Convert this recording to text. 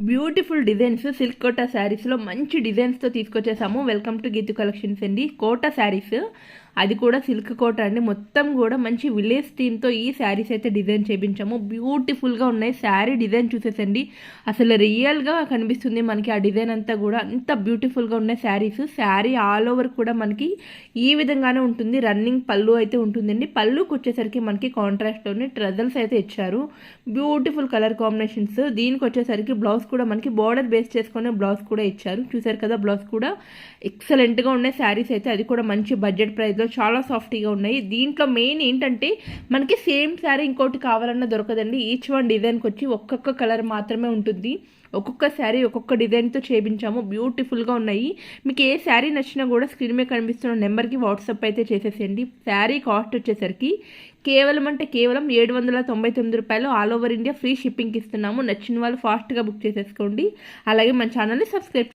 Beautiful designs silk quota శారీస్లో మంచి డిజైన్స్తో తీసుకొచ్చేసాము. Welcome to Geethu collections అండి. కోటా శారీస్, అది కూడా సిల్క్ కోట అండి. మొత్తం కూడా మంచి విలేజ్ థీమ్తో ఈ శారీస్ అయితే డిజైన్ చేయించాము. బ్యూటిఫుల్గా ఉన్నాయి. శారీ డిజైన్ చూసేసండి, అసలు రియల్గా కనిపిస్తుంది మనకి ఆ డిజైన్ అంతా కూడా. అంత బ్యూటిఫుల్గా ఉన్నాయి శారీస్. శారీ ఆల్ ఓవర్ కూడా మనకి ఈ విధంగానే ఉంటుంది. రన్నింగ్ పళ్ళు అయితే ఉంటుందండి. పళ్ళుకి వచ్చేసరికి మనకి కాంట్రాస్ట్లోనే ట్రెజల్స్ అయితే ఇచ్చారు. Beautiful colour combinations. దీనికి వచ్చేసరికి బ్లౌజ్ కూడా మనకి బార్డర్ బేస్ చేసుకునే బ్లౌజ్ కూడా ఇచ్చారు. చూసారు కదా, బ్లౌజ్ కూడా ఎక్సలెంట్గా ఉన్నాయి శారీస్ అయితే. అది కూడా మంచి బడ్జెట్ ప్రైస్లో చాలా సాఫ్ట్గా ఉన్నాయి. దీంట్లో మెయిన్ ఏంటంటే మనకి సేమ్ శారీ ఇంకోటి కావాలన్నా దొరకదండి. ఈచ్ వన్ డిజైన్కి వచ్చి ఒక్కొక్క కలర్ మాత్రమే ఉంటుంది. ఒక్కొక్క శారీ ఒక్కొక్క డిజైన్తో చేయించాము. బ్యూటిఫుల్గా ఉన్నాయి. మీకు ఏ శారీ నచ్చినా కూడా స్క్రీన్ మీద కనిపిస్తున్న నెంబర్కి వాట్సాప్ అయితే చేసేసేయండి. శారీ కాస్ట్ వచ్చేసరికి కేవలం 799 రూపాయలు. ఆల్ ఓవర్ ఇండియా ఫ్రీ షిప్పింగ్కి ఇస్తున్నాము. నచ్చిన వాళ్ళు ఫాస్ట్గా బుక్ చేసేసుకోండి. అలాగే మన ఛానల్ని సబ్స్క్రైబ్